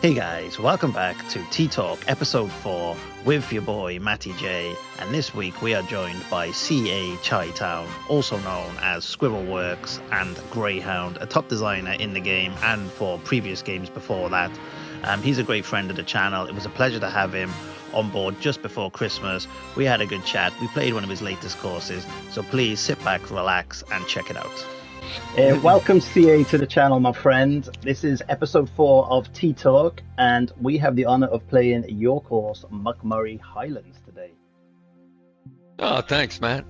Hey guys, welcome back to T-Talk episode 4 with your boy Matty J, and this week we are joined by CA ChiTown, also known as Scribbleworks and Greyhound, a top designer in the game and for previous games before that. He's a great friend of the channel. It was a pleasure to have him on board just before Christmas. We had a good chat. We played one of his latest courses, so please sit back, relax, and check it out. Welcome, CA, to the channel, my friend. This is episode 4 of T-Talk, and we have the honor of playing your course, McMurray Highlands, today. Oh, thanks, Matt.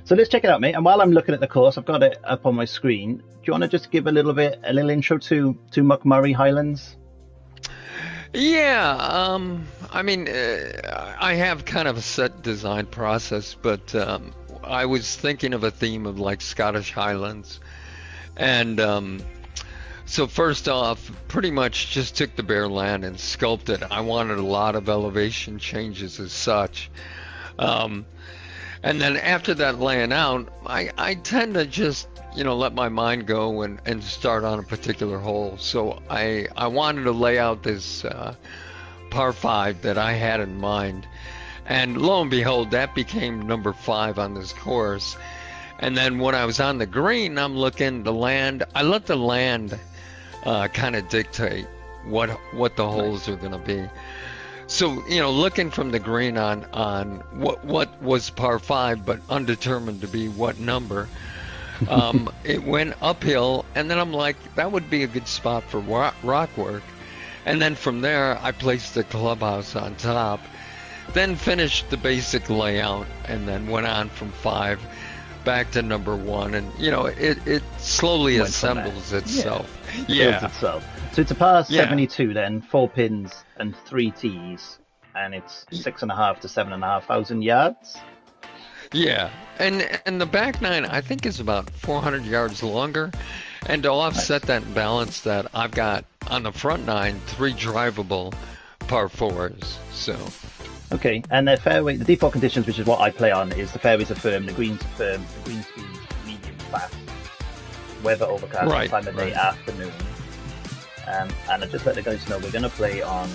So let's check it out, mate. And while I'm looking at the course, I've got it up on my screen. Do you want to just give a little intro to McMurray Highlands? Yeah, I have kind of a set design process, but I was thinking of a theme of like Scottish Highlands. And so first off, pretty much just took the bare land and sculpted. I wanted a lot of elevation changes as such. And then after that laying out, I tend to just, let my mind go and start on a particular hole. So I wanted to lay out this par 5 that I had in mind. And lo and behold, that became number 5 on this course. And then when I was on the green, I'm looking the land. I let the land kind of dictate what the holes are going to be. So, looking from the green on what was par 5, but undetermined to be what number, it went uphill. And then I'm like, that would be a good spot for rock work. And then from there, I placed the clubhouse on top. Then finished the basic layout and then went on from 5 back to number 1, and it slowly assembles itself. Yeah. Itself. So it's a par 72 then, 4 pins and 3 tees, and it's 6.5 to 7,500 yards. Yeah, and the back 9 I think is about 400 yards longer, and to offset that and balance that, I've got on the front 9 3 drivable par 4s. So. Okay, and the fairway, the default conditions, which is what I play on, is the fairways are firm, the greens are firm, the green speed medium fast, weather overcast, time of day afternoon. And I just let the guys know we're going to play on,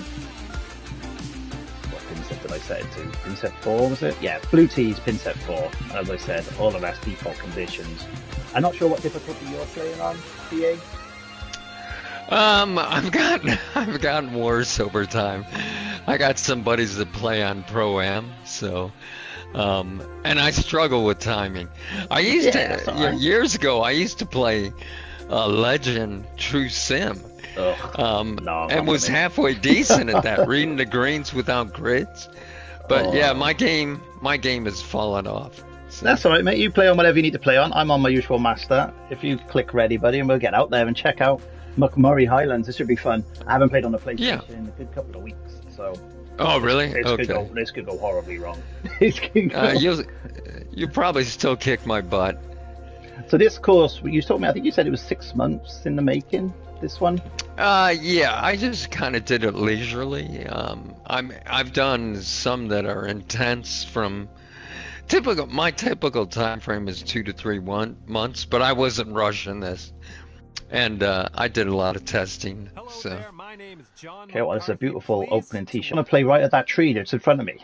what pin set did I set it to? Pin set 4, was it? Yeah, blue tees, pin set 4. As I said, all the rest default conditions. I'm not sure what difficulty you're playing on, PA. I've gotten worse over time. I got some buddies that play on Pro-Am, so and I struggle with timing. I used to years ago. I used to play Legend True Sim, and was halfway decent at that, reading the greens without grids. But my game has fallen off. So. That's all right, mate. You play on whatever you need to play on. I'm on my usual master. If you click ready, buddy, and we'll get out there and check out McMurray Highlands. This should be fun. I haven't played on the PlayStation in a good couple of weeks, so. Oh, really? This could go horribly wrong. You probably still kick my butt. So this course, you told me, I think you said it was 6 months in the making. This one. Yeah, I just kind of did it leisurely. I've done some that are intense from. My typical time frame is 2 to 3 months, but I wasn't rushing this, and I did a lot of testing. So. There, my name is John. Okay, well, it's a beautiful opening tee shot. I'm gonna play right at that tree that's in front of me.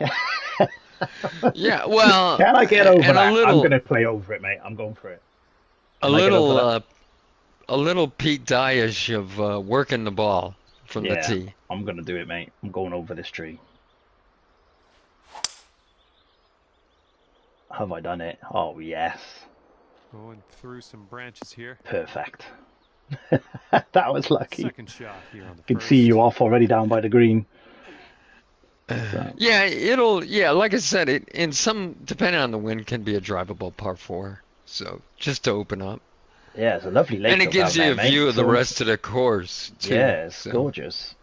Yeah, well. Can I get over that? I'm gonna play over it, mate. I'm going for it. A little Pete Dye-ish of working the ball from the tee. I'm gonna do it, mate. I'm going over this tree. Have I done it? Oh, yes. Going through some branches here. Perfect. That was lucky. Second shot here on the Can see you off already down by the green. So. Yeah, like I said, in some, depending on the wind, can be a drivable par 4. So just to open up. Yeah, it's a lovely lake. And it gives you a view of the rest of the course, too. Yeah, it's gorgeous.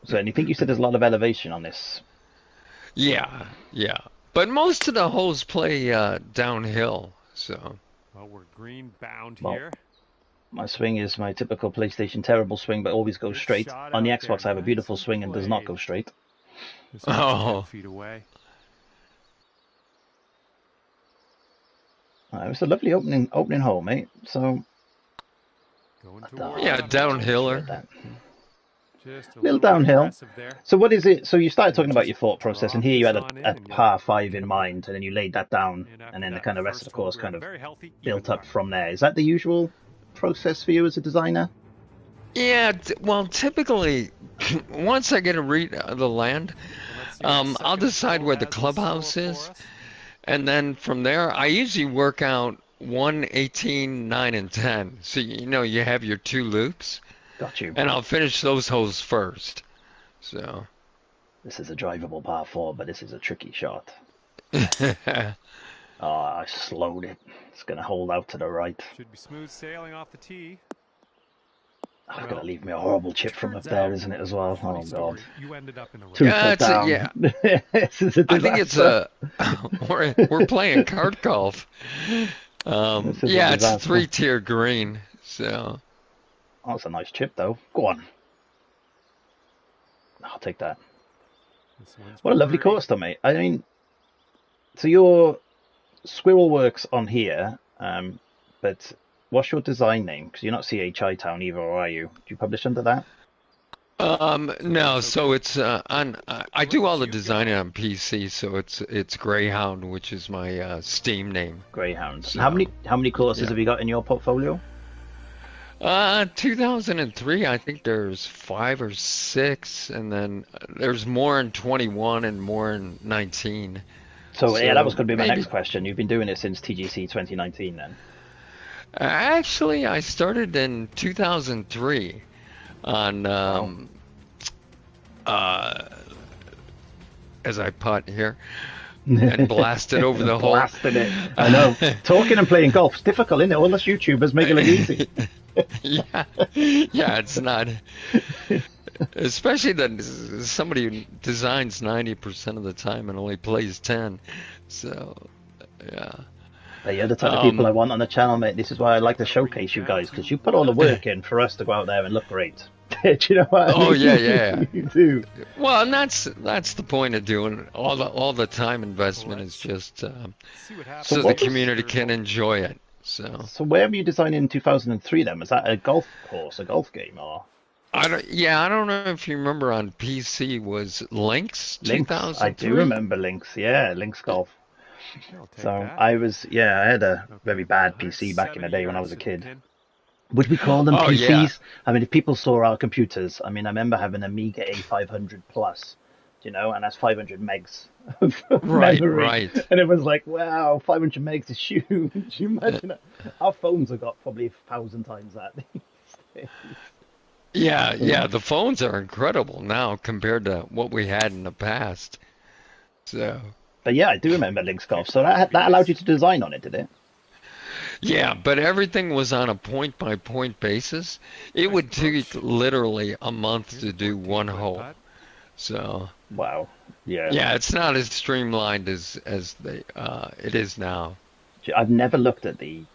So, and you think you said there's a lot of elevation on this? Yeah. But most of the holes play downhill, so. Well, we're green bound here. My swing is my typical PlayStation terrible swing, but always goes straight. On the Xbox, I have a beautiful swing and does not go straight. This 10 feet away. It was a lovely opening hole, mate. So. Going Yeah, downhiller. Just a little little bit downhill. aggressive there. So what is it? So you started talking about Just your thought process, and drop here you this had on in a and you'll par 5 get in a mind, and then you laid that down, And and after then the that kind of rest of first the hole, course we're kind in a of very healthy, even built up par. from there. Is that the usual process for you as a designer? Yeah, well, typically, once I get a read of the land, So let's see what the I'll second decide hole where the has in store clubhouse for is, us. and then from there, I usually work out 1, 18, 9, and 10. So you know you have your 2 loops, Got you. and I'll finish those holes first. So. This is a drivable par 4, but this is a tricky shot. Oh, I slowed it. It's going to hold out to the right. Should be smooth sailing off the tee. Oh, it's going to leave me a horrible chip from up there, isn't it, as well? Oh, God. You ended up in the 2 Yeah, foot it's a, down. yeah. This is a disaster. I think it's a we're playing card golf. This is a Yeah, it's a disaster. 3-tier green. So. Oh, that's a nice chip, though. Go on. I'll take that. What a lovely course, though, mate. I mean, so your Squirrel Works on here, but what's your design name? Because you're not ChiTown either, or are you? Do you publish under that? No, so it's on. I do all the designing on PC, so it's Greyhound, which is my Steam name. Greyhound. So, how many courses have you got in your portfolio? 2003, I think there's 5 or 6, and then there's more in 21 and more in 19. So yeah, that was going to be my maybe, next question. You've been doing it since TGC 2019, then? Actually, I started in 2003 on as I putt here and blasted over the hole. Blasted it. I know. Talking and playing golf is difficult, isn't it? All us YouTubers make it look easy. Yeah, it's not. Especially that somebody who designs 90% of the time and only plays 10. So, yeah. But you're the type of people I want on the channel, mate. This is why I like to showcase you guys, because you put all the work in for us to go out there and look great. Do you know what I mean? Oh yeah. You do. Well, and that's the point of doing it. All the time investment is just so the community can enjoy it. So where were you designing in 2003 then? Was that a golf course, a golf game, or? I don't know if you remember on PC was Lynx 2003. I do remember Lynx. Yeah, Lynx Golf. So I had a very bad PC back in the day when I was a kid. Would we call them PCs? Yeah. I mean, if people saw our computers, I mean, I remember having an Amiga A500 Plus, and that's 500 megs of memory. Right. And it was like, wow, 500 megs is huge. You imagine it? Our phones have got probably 1,000 times that these days. Yeah, the phones are incredible now compared to what we had in the past. So. But yeah, I do remember Lynx Golf. So that allowed you to design on it, did it? Yeah, but everything was on a point-by-point basis. It would take literally a month to do one hole. So. Wow. Yeah. Yeah, it's not as streamlined as it is now. I've never looked at the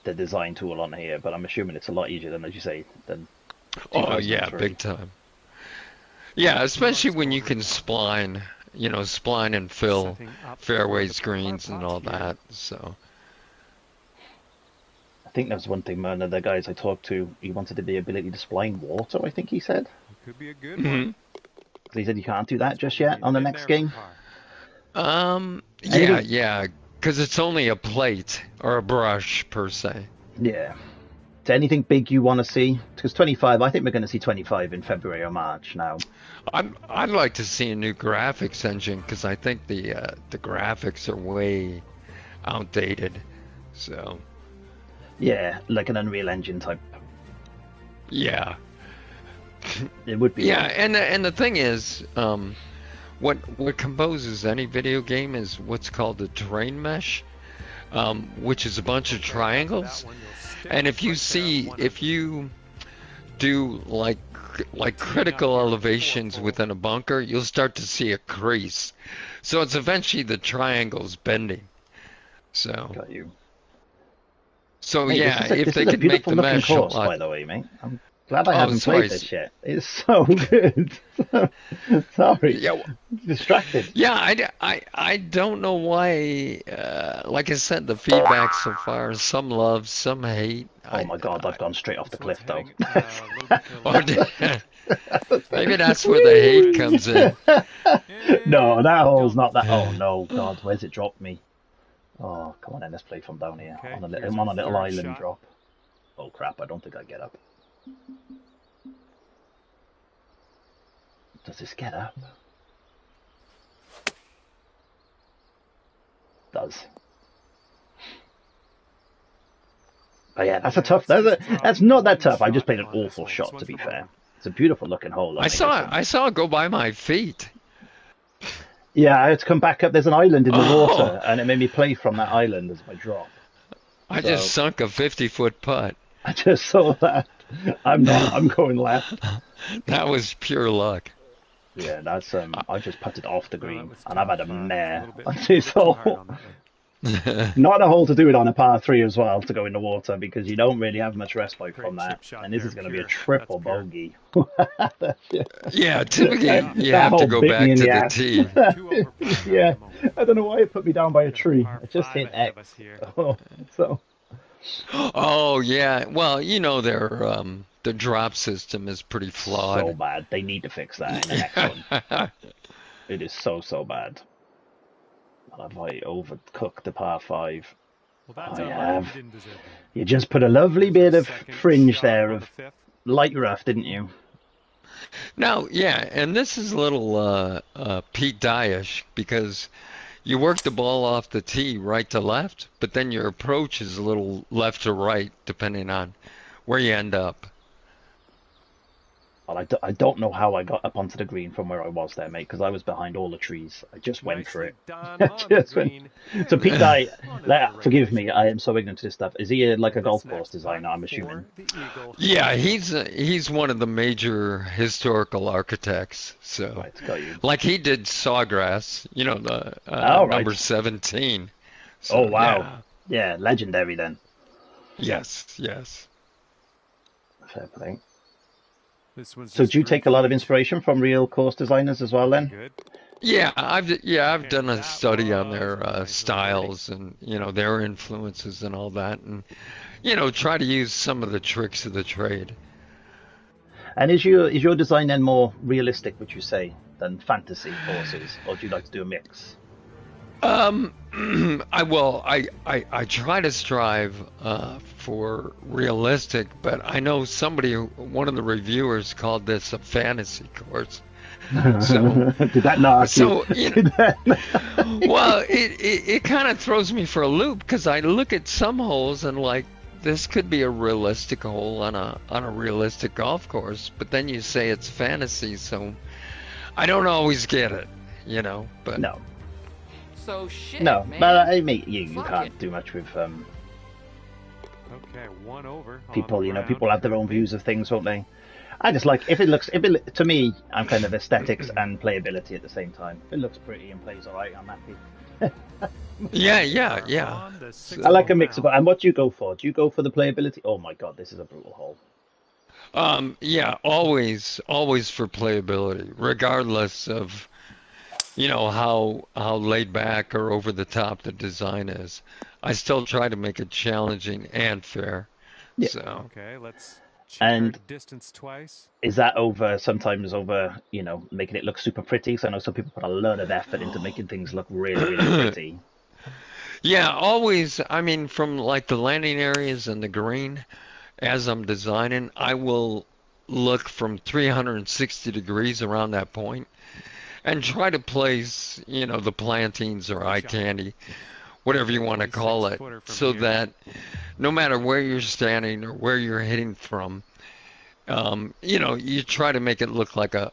design tool on here, but I'm assuming it's a lot easier than, as you say, than. Oh yeah, big time. Yeah, especially when you can spline and fill fairways, greens, and all that. So. I think that was one thing. One of the guys I talked to, he wanted the ability to spline water. I think he said. It could be a good one. So he said you can't do that just yet on the next game. Yeah, because it's only a plate or a brush per se. Yeah. Is there anything big you want to see? Because 25, I think we're going to see 25 in February or March now. I'd like to see a new graphics engine because I think the graphics are way outdated. So. Yeah, like an Unreal Engine type. Yeah. It would be. Yeah, and the thing is, what composes any video game is what's called the terrain mesh, which is a bunch of triangles. And if you do like critical elevations within a bunker, you'll start to see a crease. So it's eventually the triangles bending. So. Got you. So mate, yeah, if they could make the mesh course, by the way, mate. I'm glad I haven't played this yet. It's so good. Sorry. Yeah. Distracted. Yeah, I don't know why. Like I said, the feedback so far, some love, some hate. Oh my God, I've gone straight off the cliff though. Maybe that's where the hate comes in. No, that hole's not that. Oh no, God, where's it dropped me? Oh, come on then, let's play from down here. Okay, I'm on a little island shot. drop. Oh crap, I don't think I get up. Does this get up? Does. But yeah, that's a tough. That's not that tough. I just played an awful shot, to be fair. It's a beautiful looking hole. I saw it go by my feet. Yeah, I had to come back up. There's an island in the water, and it made me play from that island as my drop. I just sunk a 50-foot putt. I just saw that. I'm going left. That was pure luck. Yeah, that's I just putted off the green, and I've had a mare on this hole. Not a hole to do it on, a par 3 as well, to go in the water, because you don't really have much respite from that. And this is going to be a triple bogey. Yeah, typically you have to go back to the tee. Yeah, I don't know why it put me down by a tree. I just hit X. Oh yeah, well their drop system is pretty flawed. So bad. They need to fix that in the next one. It is so bad. Have I overcooked the par 5? I have. You just put a lovely bit of fringe there of light rough, didn't you? Now, yeah, and this is a little Pete Dye-ish, because you work the ball off the tee right to left, but then your approach is a little left to right, depending on where you end up. Well, I don't know how I got up onto the green from where I was there, mate, because I was behind all the trees. I just went for it. So Pete Dye, forgive me, I am so ignorant to this stuff. Is he like a golf course designer, I'm assuming? Yeah, he's one of the major historical architects. So, right, got you. Like he did Sawgrass, number 17. So, oh, wow. Yeah, legendary then. Yes. Fair play. So do you take a lot of inspiration from real course designers as well then? Yeah, I've done a study on their styles and their influences and all that, and try to use some of the tricks of the trade. And is your design then more realistic, would you say, than fantasy courses, or do you like to do a mix? I try to strive for realistic, but I know one of the reviewers called this a fantasy course. So did that not? So well, it kind of throws me for a loop, because I look at some holes and like, this could be a realistic hole on a realistic golf course, but then you say it's fantasy, so I don't always get it, But no. So shit, no, man. But I mean, you can't do much with Okay, 1 over. people. People have their own views of things, won't they? I just like to me, I'm kind of aesthetics and playability at the same time. If it looks pretty and plays alright, I'm happy. Yeah. I like a mix of. And what do you go for? Do you go for the playability? Oh my god, this is a brutal hole. Yeah, always for playability, regardless of how laid back or over the top the design is. I still try to make it challenging and fair. Yeah. So okay, let's check and distance twice. Is that sometimes over, making it look super pretty? So I know some people put a lot of effort into making things look really, really pretty. Yeah, always. I mean, from like the landing areas and the green, as I'm designing, I will look from 360 degrees around that point and try to place, the plantings or eye candy, whatever you want to call it, so that no matter where you're standing or where you're hitting from, you try to make it look like a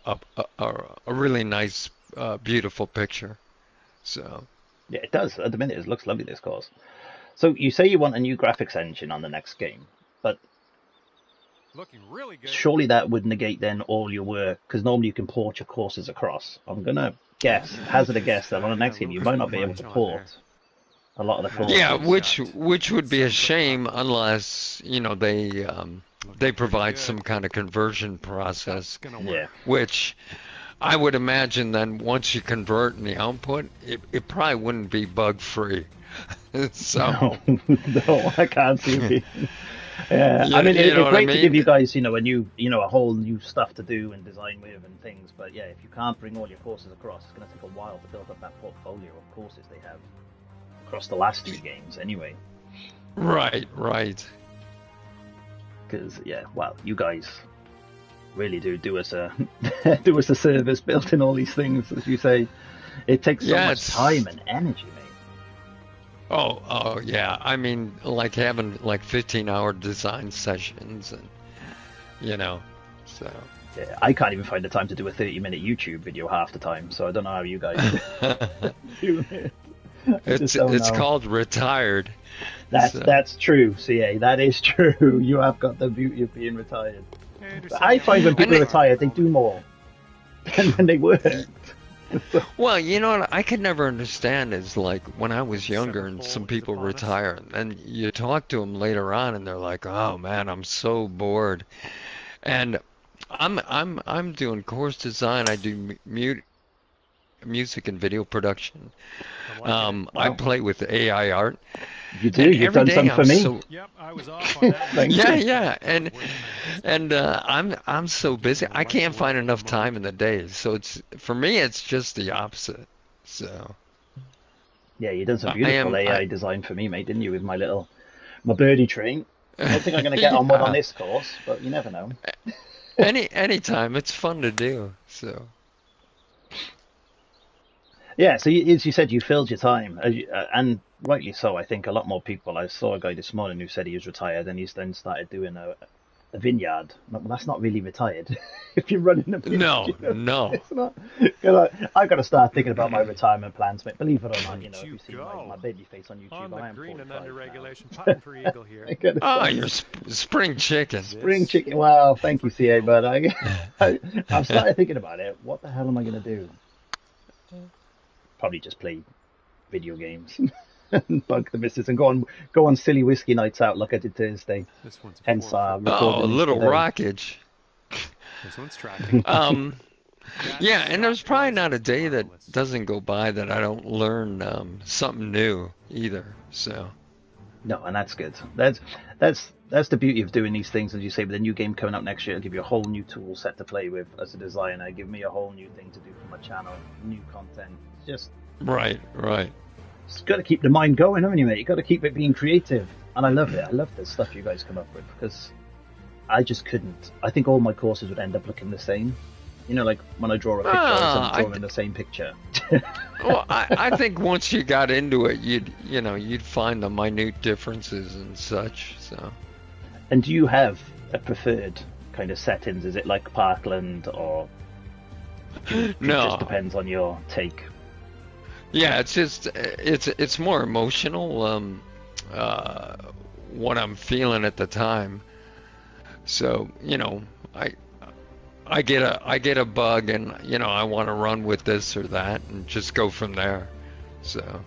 really nice, beautiful picture. So. Yeah, it does. At the minute, it looks lovely, this course. So you say you want a new graphics engine on the next game, but looking really good. Surely that would negate then all your work, because normally you can port your courses across. I'm going to hazard a guess that on the next game you might not be able to port a lot of the courses. Yeah, which would be a shame unless, they provide some kind of conversion process. Yeah. Which I would imagine then once you convert in the output, it probably wouldn't be bug free. So No, I can't see it. Yeah, You, I mean, you know it's what I great to give mean? you guys, a new, a whole new stuff to do and design with and things. But yeah, if you can't bring all your courses across, it's going to take a while to build up that portfolio of courses they have across the last 2 games, anyway. Right, right. Because yeah, well, you guys really do us a do us a service building all these things, as you say. It takes so Yeah, much time and energy, mate. oh, yeah. I mean, like having like 15-hour design sessions and, so. Yeah, I can't even find the time to do a 30-minute YouTube video half the time, so I don't know how you guys do it. It's called retired. That's true, CA. That is true. You have got the beauty of being retired. But I find when people are retired, they do more than when they work. Well, you know what I could never understand is like when I was younger and some people retire and you talk to them later on and they're like, "Oh man, I'm so bored." And I'm doing course design. I do music and video production. I play with AI art. You do. And You've every done day something for me. so Yep, I was off on that. Thank yeah, you. yeah, and I'm so busy. I can't find enough time in the day. So it's for me, it's just the opposite. So Yeah, you done some I beautiful am. AI design for me, mate, didn't you? With my birdie train. I don't think I'm going to get on one on Yeah. this course, but you never know. Anytime, it's fun to do. So Yeah, so as you said, you filled your time, and rightly so. I think a lot more people. I saw a guy this morning who said he was retired, and he's then started doing a vineyard. Well, that's not really retired if you're running a vineyard. no. It's not. I've got to start thinking about my retirement plans, mate. Believe it or not, if you see my baby face on YouTube, On the I am green and 45 under now. regulation, putting for eagle here. Oh, you're spring chicken. Spring chicken. Well, thank you, CA, but I've started thinking about it. What the hell am I going to do? Probably just play video games and bug the missus and go on silly whiskey nights out like I did Thursday. This one's a Hence, 4 foot. Oh, a recording little today. rockage. This one's tracking. Yeah, and there's probably not a day that doesn't go by that I don't learn something new either. So No, and that's good. That's the beauty of doing these things, as you say. With the new game coming out next year, it'll give you a whole new tool set to play with as a designer. Give me a whole new thing to do for my channel, new content. Just right. it's got to keep the mind going, haven't you, mate? You got to keep it being creative, and I love it. I love the stuff you guys come up with because I just couldn't. I think all my courses would end up looking the same. Like when I draw a picture, I'm drawing the same picture. Well, I think once you got into it, you'd find the minute differences and such. So. And do you have a preferred kind of settings? Is it like Parkland, or it just depends on your take? Yeah, it's just it's more emotional. What I'm feeling at the time. So I get a bug and I want to run with this or that and just go from there. So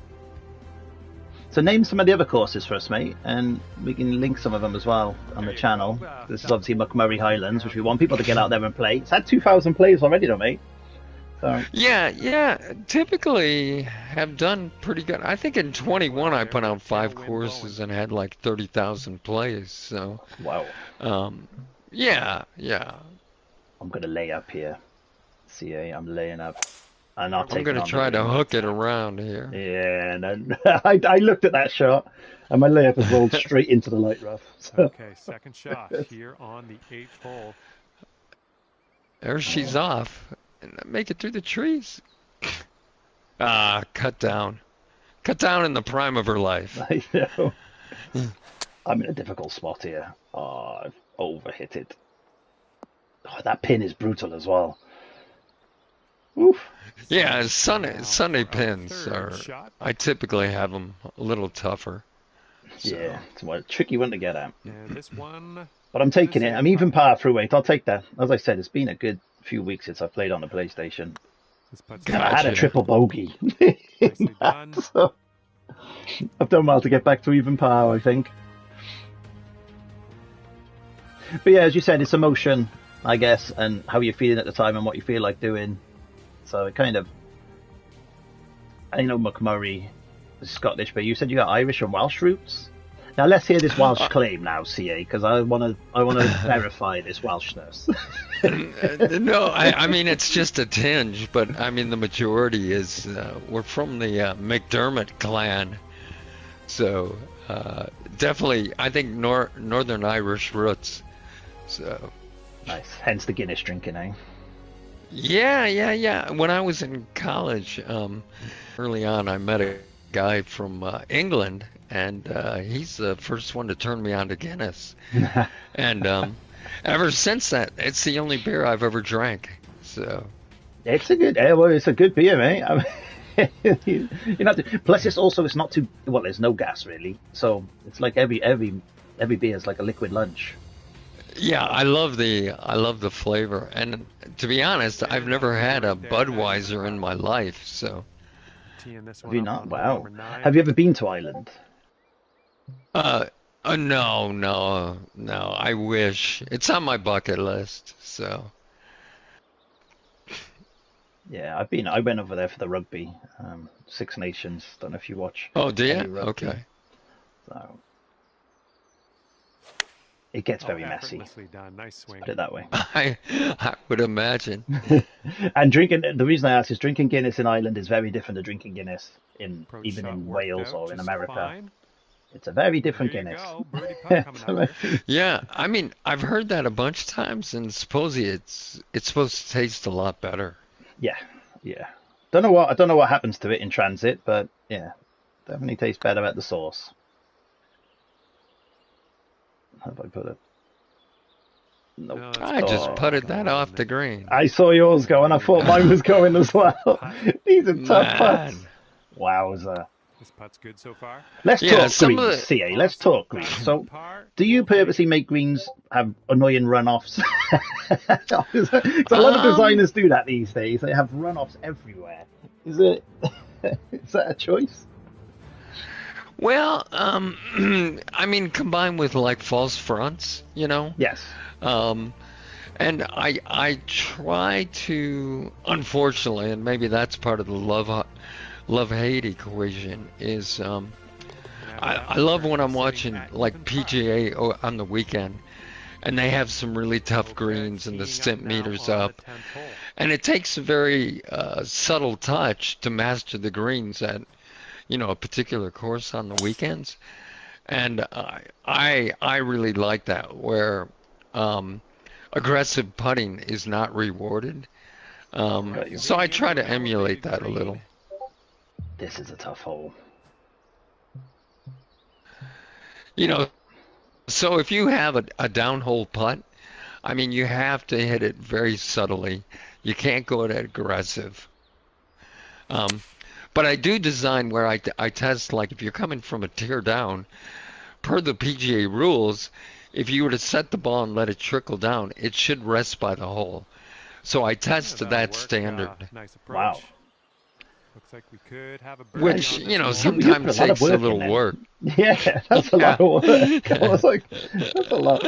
name some of the other courses for us, mate, and we can link some of them as well on the channel. This is obviously McMurray Highlands, which we want people to get out there and play. It's had 2,000 plays already, though, mate. So yeah. Typically have done pretty good. I think in 21 I put out 5 courses and had like 30,000 plays. So wow. Yeah. I'm gonna lay up here. CA, I'm laying up. And I'm going to try to hook it around here. Yeah, and then I looked at that shot, and my layup has rolled straight into the light rough. So. Okay, second shot here on the 8th hole. There she's off. And make it through the trees. Cut down. Cut down in the prime of her life. I know. I'm in a difficult spot here. Oh, I've overhit it. Oh, that pin is brutal as well. Oof. Yeah, Sunday pins are. I typically have them a little tougher. So. Yeah, it's a tricky one to get at. And this one. But I'm taking it. I'm even par through 8. I'll take that. As I said, it's been a good few weeks since I played on the PlayStation. Gotcha. I had a triple bogey. So I've done well to get back to even par, I think. But yeah, as you said, it's emotion, I guess, and how you're feeling at the time and what you feel like doing. So it kind of, I know McMurray is Scottish, but you said you got Irish and Welsh roots. Now let's hear this Welsh claim now, CA, because I want to verify this Welshness. No, I mean it's just a tinge, but I mean the majority is we're from the McDermott clan, so definitely I think Northern Irish roots. So Nice. Hence the Guinness drinking, eh? yeah. When I was in college, early on, I met a guy from England, and he's the first one to turn me on to Guinness. And ever since that, it's the only beer I've ever drank. So It's a good, well, it's a good beer, mate. I mean, you know, plus it's not too well. There's no gas really, so it's like every beer is like a liquid lunch. yeah, I love the flavor, and to be honest, I've never had a Budweiser in my life. So Have you not? Wow. Have you ever been to Ireland? No. I wish it's on my bucket list. So Yeah, I've been. I went over there for the rugby, Six Nations. Don't know if you watch. oh, do any you? rugby. Okay. So it gets very messy. Done. Nice swing. Put it that way. I would imagine. And drinking. The reason I ask is drinking Guinness in Ireland is very different to drinking Guinness even in Wales or in America. Fine. It's a very different Here you Guinness. go. Birdie putt coming out here. Yeah, I mean, I've heard that a bunch of times, and supposedly it's supposed to taste a lot better. Yeah. I don't know what happens to it in transit, but yeah, definitely tastes better at the source. How have I put it? Nope. No, that's I just good. putted that off the green. I saw yours go, and I thought mine was going as well. These are tough putts. Man. Wowza. This putt's good so far. Let's Yeah, talk some of greens, the- CA. Let's talk greens. So, Par, do you purposely make greens have annoying runoffs? 'Cause a lot of designers do that these days. They have runoffs everywhere. Is that a choice? Well, I mean, combined with like false fronts, you know. Yes. And I try to, unfortunately, and maybe that's part of the love-hate equation is I love when I'm watching like PGA on the weekend, and they have some really tough greens and the stimp meter's up, and it takes a very subtle touch to master the greens at a particular course on the weekends, and I really like that where aggressive putting is not rewarded. So I try to emulate that a little. This is a tough hole. So if you have a downhole putt, I mean, you have to hit it very subtly. You can't go that aggressive. But I do design where I test, like if you're coming from a tear down, per the PGA rules, if you were to set the ball and let it trickle down, it should rest by the hole. So I test to that standard. Nice approach. Wow. Looks like we could have a birdie Which, on this you know, one. sometimes You put a lot of takes a work in little there. work. Yeah, that's a lot of work. I was like, that's a lot.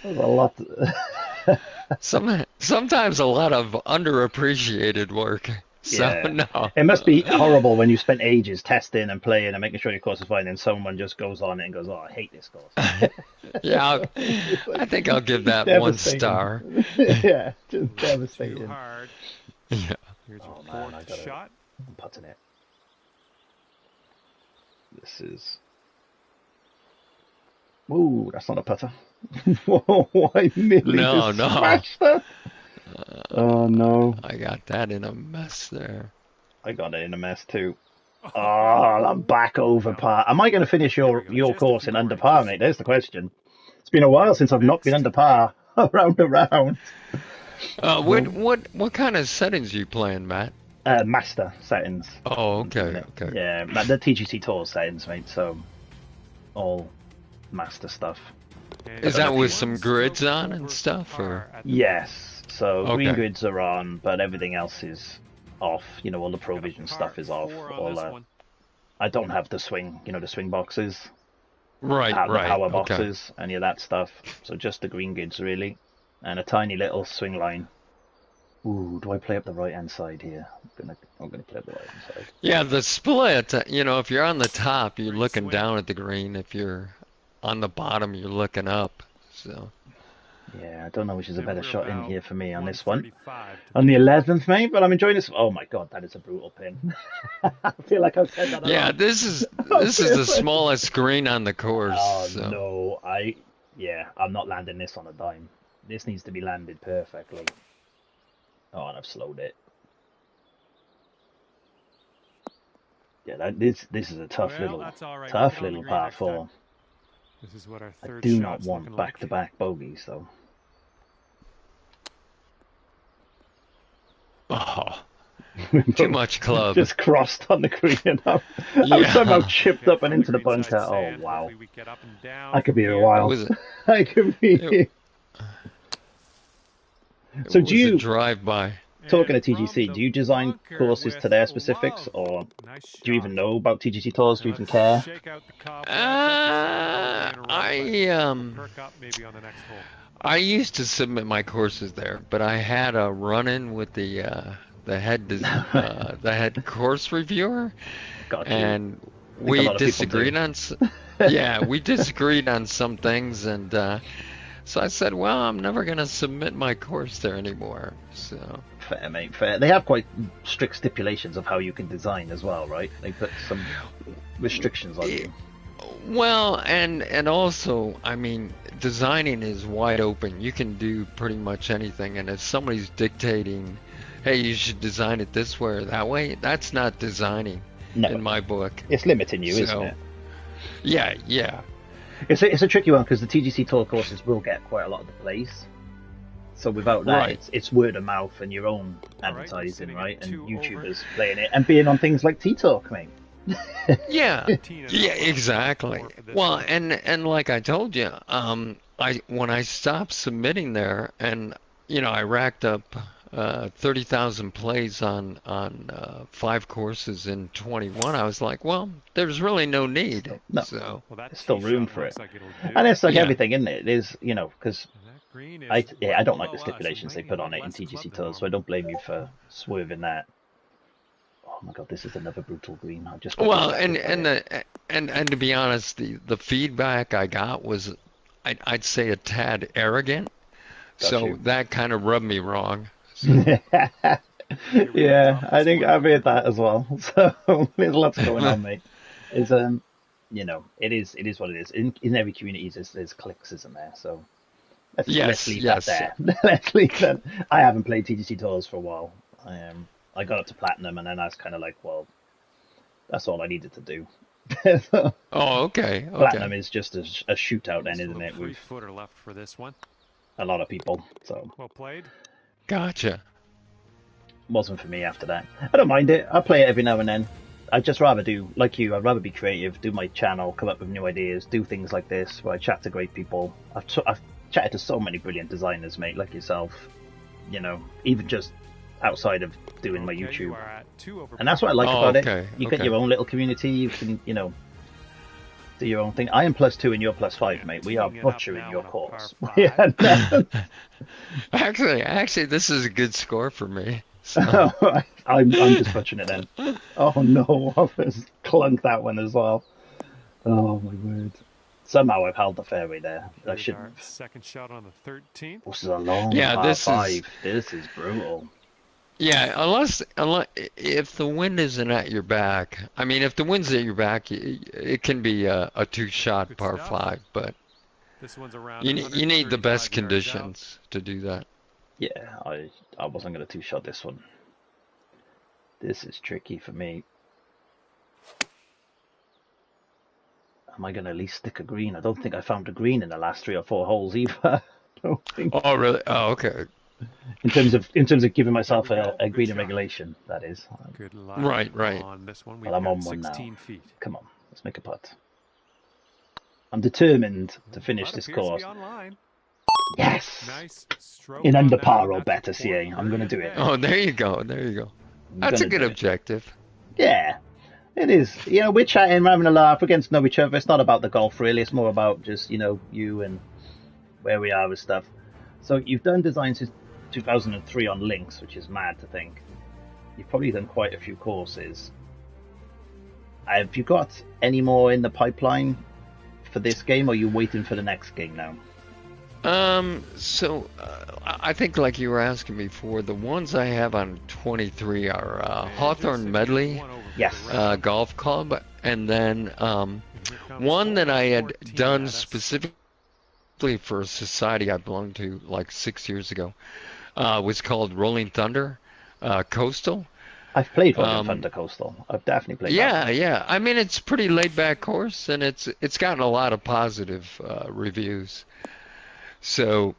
That's a lot. Sometimes a lot of underappreciated work. So, Yeah. no. It must be horrible when you spent ages testing and playing and making sure your course is fine, and someone just goes on it and goes, "Oh, I hate this course." Yeah, I think I'll give that one Devastating. star. Yeah, just Too devastating. hard. Yeah. Here's your Oh, man, I fourth gotta- shot. I'm putting it. This is. Ooh, that's not a putter. Whoa, I nearly No, just no. smashed that. Oh no, I got that in a mess there. I got it in a mess too. Oh, I'm back over par. Am I going to finish your course in under par, mate? There's the question. It's been a while since I've not been under par round and round. What kind of settings are you playing, Matt? Master settings. Oh, okay. Yeah, the TGC Tour settings, mate. So all master stuff. And Is that with one some stroke grids on and over stuff, par or? at the Yes. So green Okay. grids are on, but everything else is off. You know, all the Got a provision par stuff is off. 4 on All this one. I don't have the swing. You know, the swing boxes. Right, The right. power Okay. boxes, any of that stuff. So just the green grids really, and a tiny little swing line. Ooh, do I play up the right hand side here? I'm gonna play up the right hand side. Yeah, the split, if you're on the top, you're Great looking swing. down at the green. If you're on the bottom, you're looking up. So Yeah, I don't know which is a Then better we're shot in about here for me on this one. 135 to On the be exact. 11th, mate, but I'm enjoying this. Oh my god, that is a brutal pin. I feel like I've said that a yeah, lot. this is I this is feel the like... smallest green on the course. Oh So no, I'm not landing this on a dime. This needs to be landed perfectly. Oh, and I've slowed it. Yeah, this is a tough Well, that's all right. We'll tough get on the little green par next time. four. This is what our I third do not shot's want looking like. back-to-back bogeys though. oh, too much club. Just crossed on the green. I'm somehow Yeah. chipped Okay, up and from the into the green side bunker. Oh sand. wow, Hopefully we get up and down I could from be here a here. It while. was I could be it, here. it So do was a you, drive-by. talking And to from TGC, the do you design bunker courses with to their specifics, love. or Nice do you shot. even know about TGC tours? Do And you even let's care? shake out the cobwebs. That's a sign of it being rough, but I we'll perk up maybe on the next hole. I used to submit my courses there, but I had a run-in with the head course reviewer, Got you. and I think a we lot of people do. disagreed on yeah, we disagreed on some things, and so I said, well, I'm never gonna submit my course there anymore. So Fair, mate, fair. They have quite strict stipulations of how you can design as well, right? They put some restrictions on you. well, and also, I mean, designing is wide open. You can do pretty much anything, and if somebody's dictating, hey, you should design it this way or that way, that's not designing No, in my book. it's limiting you, isn't So, it? yeah. It's a tricky one because the TGC tour courses will get quite a lot of the plays. So without that, Right. it's word of mouth and your own All right, we're advertising, sitting at right? And 2 YouTubers playing it and being on things like T-Talk, mate. Yeah, Tina, yeah, not left. exactly. Four for this Well, one. and like I told you, I when I stopped submitting there, and I racked up 30,000 plays on 5 courses in 21. I was like, well, there's really no need. No, So Well, that there's still tee room shot for looks it. like it'll And do. it's like yeah, everything, isn't it? It is, because And that green is I don't like below the us. It stipulations they might be put a on it little in less TGC club than tours, so I normal. don't blame you for swerving that. Oh my god, this is another brutal green. I just got well, distracted by it. and to be honest, the feedback I got was, I'd say a tad arrogant. Got So you. that kind of rubbed me wrong. So Here we go, Yeah, top I this think one. I've heard that as well. So there's lots going on, mate. It's it is what it is. In every community, there's cliques, isn't there? So let's yes, leave that yes. there. Let's leave that. I haven't played TGC tours for a while. I got up to platinum, and then I was kind of like, well, that's all I needed to do. Oh, okay, Platinum okay. is just a shootout, then, Nice isn't little it? With 3-footer left for this one. a lot of people. So Well played. Gotcha. wasn't for me after that. I don't mind it. I play it every now and then. I'd just rather do, like you, I'd rather be creative, do my channel, come up with new ideas, do things like this where I chat to great people. I've chatted to so many brilliant designers, mate, like yourself, even just outside of doing my Okay, you YouTube. are at 2 over And that's what I par. like Oh, about okay, it. You get okay. your own little community, you can, do your own thing. I am +2 and you're +5, mate. We are Teeing it up butchering now your on a course. par Yeah, no. Actually, this is a good score for me. So, I'm just butchering it then. Oh no, I've just clunked that one as well. Oh my word. Somehow I've held the fairway there. I Here's should. our second shot on the 13th. This is a long yeah, par this is 5. This is brutal. yeah. Unless if the wind isn't at your back, I mean, if the wind's at your back, it can be a two-shot Good par stuff. 5, but This one's around you need the 135 best yards out. conditions to do that. Yeah, I wasn't going to two-shot this one. This is tricky for me. Am I going to at least stick a green? I don't think I found a green in the last 3 or 4 holes either. I don't think. Oh, really? Oh, okay. In terms of giving myself There we go. a Good green in shot. regulation, that is. Good luck Right. on this one. We've Well, I'm got on one now. 16 feet. Come on, let's make a putt. I'm determined to finish Putt this appears to course. be on line. Yes! Nice stroke In on under that par one. or That's better, a CA. fourth I'm going to birdie do it. of the day. Oh, there you go. There you go. I'm That's a gonna good do it. objective. Yeah, it is. We're chatting, we're having a laugh, we're getting to know each other. It's not about the golf, really. It's more about just, you and where we are with stuff. So you've done design since 2003 on links, which is mad to think. You've probably done quite a few courses. Have you got any more in the pipeline for this game, or are you waiting for the next game now? I think like you were asking before, the ones I have on 23 are Hawthorne Medley, Yes. Golf Club, and then one that I had done specifically for a society I belonged to like 6 years ago was called Rolling Thunder Coastal. I've played Rolling Thunder Coastal. I've definitely played that one. Yeah. I mean, it's a pretty laid back course, and it's gotten a lot of positive reviews. So,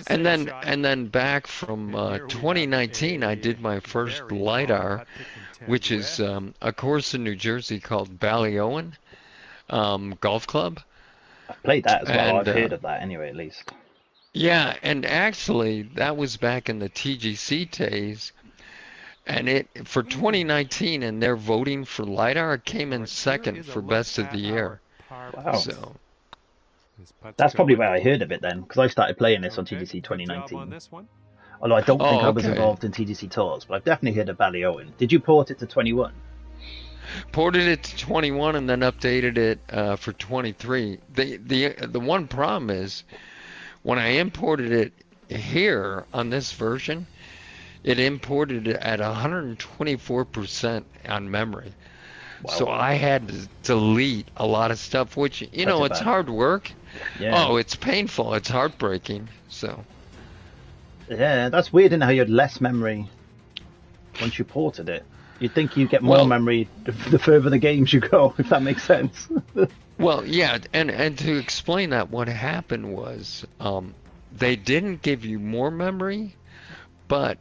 and then back from 2019, I did my first LiDAR, which is a course in New Jersey called Ballyowen Golf Club. I've played that as well. And, I've heard of that anyway, at least. Yeah, and actually, that was back in the TGC days. And it for 2019, and they're voting for LiDAR, it came in second for best of the year. Wow. So that's probably where I heard of it then, because I started playing this on TGC 2019. Although I don't think I was involved in TGC Tours, but I've definitely heard of Ballyowen. Did you port it to 21? Ported it to 21 and then updated it for 23. The one problem is when I imported it here on this version, it imported it at 124% on memory. Wow. So I had to delete a lot of stuff, which, you know, it's hard work. Yeah. Oh, it's painful. It's heartbreaking. So. Yeah, that's weird, isn't it, how you had less memory once you ported it. You'd think you'd get more memory the further the games you go, if that makes sense. Well, yeah, and to explain that, what happened was they didn't give you more memory, but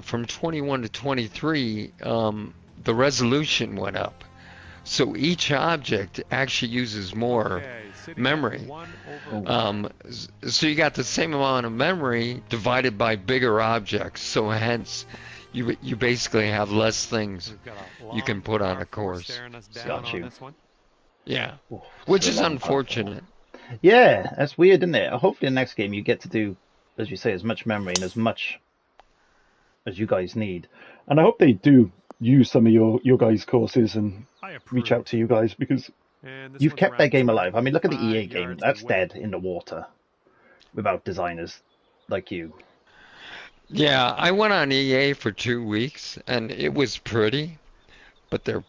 from 21 to 23, the resolution went up. So each object actually uses more memory. So you got the same amount of memory divided by bigger objects. So hence, you basically have less things you can put on a course. Got you. Yeah, which is unfortunate. Yeah, that's weird, isn't it? Hopefully the next game you get to do, as you say, as much memory and as much as you guys need. And I hope they do use some of your guys' courses and reach out to you guys, because you've kept their game alive. I mean, look at the EA game. That's dead in the water without designers like you. Yeah, I went on EA for 2 weeks, and it was pretty, but to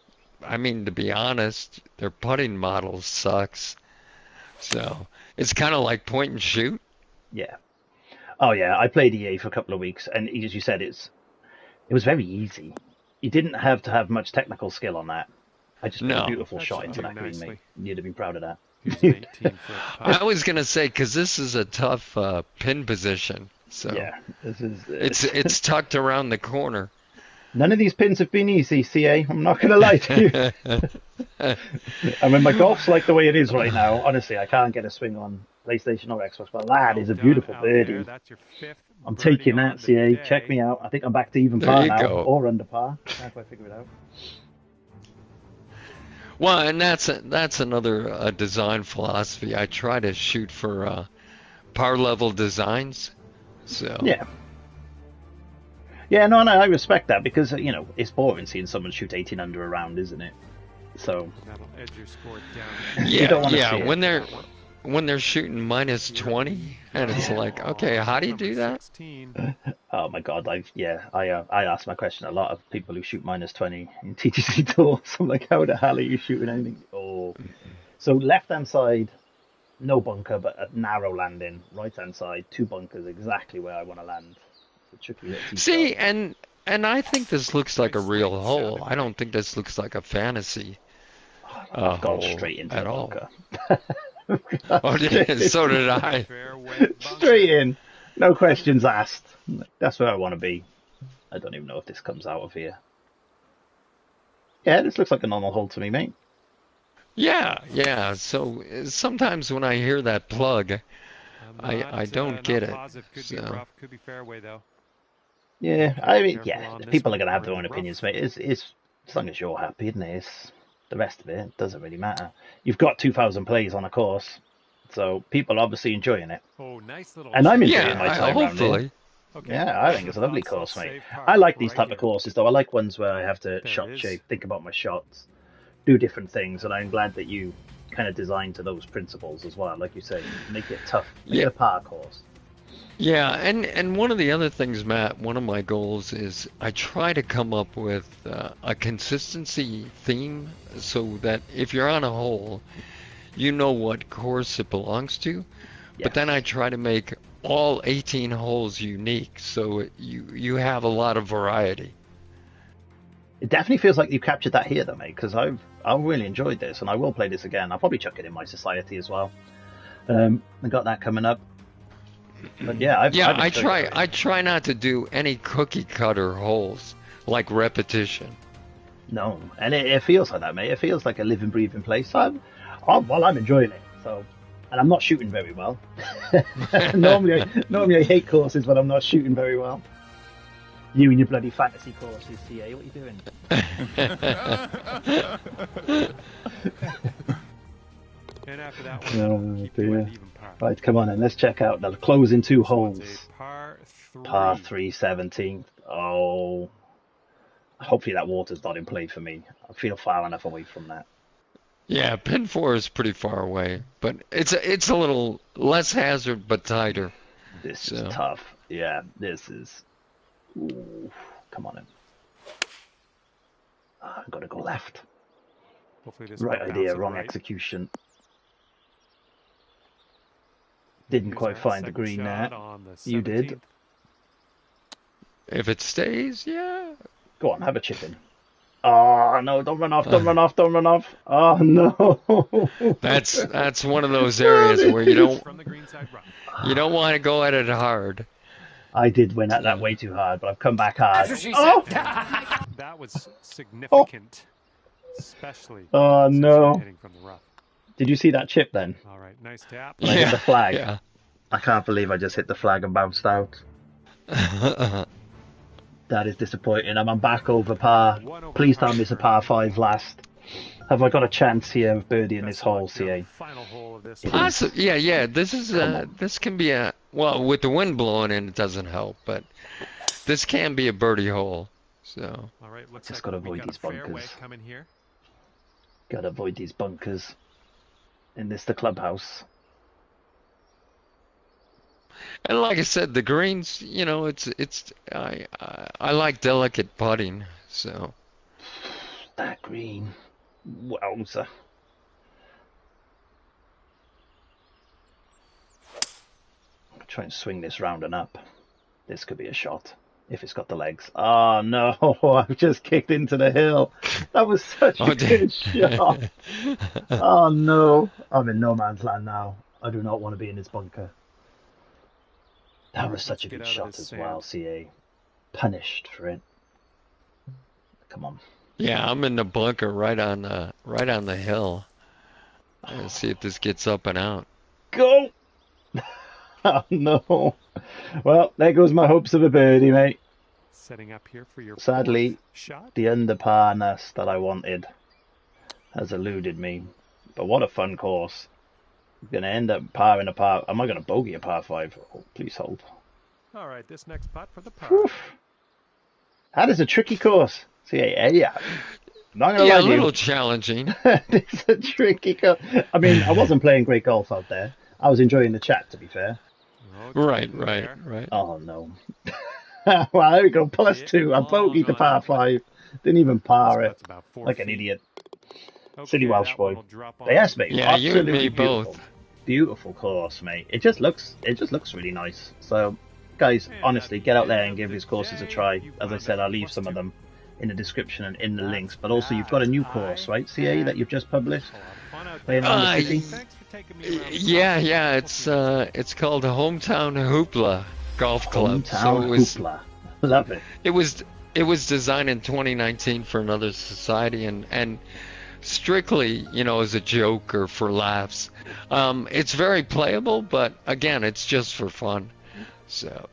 be honest, their putting model sucks. So it's kind of like point and shoot. Yeah. Oh yeah, I played EA for a couple of weeks, and as you said, it was very easy. You didn't have to have much technical skill on that. I just put a beautiful shot into that green, mate. You'd have been proud of that. I was gonna say, because this is a tough pin position. So yeah, it's tucked around the corner. None of these pins have been easy, CA. I'm not gonna lie to you. I mean, my golf's like the way it is right now. Honestly, I can't get a swing on PlayStation or Xbox, but that is a beautiful birdie. I'm taking that, CA. Check me out. I think I'm back to even par now, or under par. That's why I figure it out. Well, and that's another design philosophy. I try to shoot for par level designs. So yeah, no, I respect that, because it's boring seeing someone shoot 18 under a round, isn't it? So that'll edge your score down. Yeah, you don't want to see it. When they're shooting minus 20, and it's like, okay, how do you do that? Oh my god, I ask my question a lot of people who shoot minus 20 in TGC Tours. I'm like, how the hell are you shooting anything? Oh, so left hand side, no bunker, but a narrow landing. Right hand side, 2 bunkers, exactly where I want to land. See, and I think this looks like a real hole. I don't think this looks like a fantasy I've gone straight into at the all. bunker. Oh, so did I. Straight in, no questions asked. That's where I want to be. I don't even know if this comes out of here. Yeah, this looks like a normal hole to me, mate. Yeah. So sometimes when I hear that plug, I don't get it. Could be fairway though. Yeah, I mean, people are gonna have their own opinions, mate. It's as long as you're happy, isn't it? The rest of it doesn't really matter. You've got 2,000 plays on a course, so people are obviously enjoying it. Oh, nice little. And I'm enjoying my time hopefully. around here. Okay. Yeah, I think it's a lovely course, mate. I like these type of courses, though. I like ones where I have to shot shape, think about my shots, do different things, and I'm glad that you kind of designed to those principles as well. Like you say, make it tough, make it a par course. Yeah, and one of the other things, Matt, one of my goals is I try to come up with a consistency theme so that if you're on a hole, you know what course it belongs to. Yes. But then I try to make all 18 holes unique so you have a lot of variety. It definitely feels like you captured that here, though, mate. Because I've really enjoyed this, and I will play this again. I'll probably chuck it in my society as well. I got that coming up. But yeah, I try not to do any cookie cutter holes like repetition. No, and it feels like that, mate. It feels like a living, breathing place. I'm enjoying it. So, and I'm not shooting very well. normally I hate courses when I'm not shooting very well. You and your bloody fantasy courses, CA. What are you doing? And after that one, keep you at even par. Right, come on, and let's check out the closing two holes. Par 3. Par 3, 17th. Oh, hopefully that water's not in play for me. I feel far enough away from that. Yeah, pin 4 is pretty far away, but it's a little less hazard but tighter. This is tough. Yeah, this is. Ooh, come on in. I've got to go left. Hopefully this right idea, wrong right. execution. Didn't quite find the green there. You did. If it stays, yeah. Go on, have a chip in. Oh no! Don't run off! Don't run off! Don't run off! Oh no! That's one of those areas where you don't want to go at it hard. I did win at that way too hard, but I've come back hard. That's what she said. That was significant, especially. Oh no! Hitting from the rough. Did you see that chip then? All right, nice tap. When I hit the flag. Yeah. I can't believe I just hit the flag and bounced out. That is disappointing. I'm back over par. Please don't miss a par 5 last. Have I got a chance here of birdie in this hole, CA? Final hole of this. Yeah. This is this can be with the wind blowing in, it doesn't help, but this can be a birdie hole. So. All right, looks just like gotta avoid these bunkers. Gotta avoid these bunkers. In the clubhouse. And like I said, the greens, I like delicate putting, so. That green. Wowza. I'll try and swing this round and up. This could be a shot. If it's got the legs. Oh no, I've just kicked into the hill. That was such a good shot. Oh no. I'm in no man's land now. I do not want to be in this bunker. That was such a good shot as well, CA. Punished for it. Come on. Yeah, I'm in the bunker right on the hill. Let's see if this gets up and out. Go! Oh no. Well, there goes my hopes of a birdie, mate. Setting up here for your sadly shot. The under parness that I wanted has eluded me. But what a fun course. I'm gonna end up par in a par. Am I gonna bogey a par 5? Oh, please hold. All right, this next putt for the par. That is a tricky course. See, yeah. Not gonna lie a to little challenging. It's a tricky course. I mean, I wasn't playing great golf out there. I was enjoying the chat, to be fair. Right. Oh no. Well, there we go. +2. I bogeyed the par 5. Didn't even par it. Like an idiot. Silly Welsh boy. But yes, mate. Yeah, you and me beautiful. both. Beautiful course, mate. It just looks really nice. So, guys, honestly, get out there and give these courses a try. As I said, I'll leave some of them in the description and in the links. But also, you've got a new course, right, CA, that you've just published? Playing around the city? Yeah. It's called the Hometown Hoopla Golf Club. Hometown Hoopla. Love it. It was designed in 2019 for another society and strictly, as a joke or for laughs. It's very playable, but again, it's just for fun. So.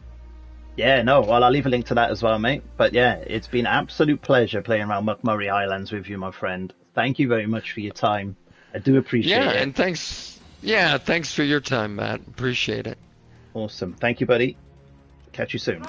Yeah, no, well, I'll leave a link to that as well, mate. But yeah, it's been an absolute pleasure playing around McMurray Highlands with you, my friend. Thank you very much for your time. I do appreciate it. Yeah, and thanks for your time, Matt. Appreciate it. Awesome. Thank you, buddy. Catch you soon.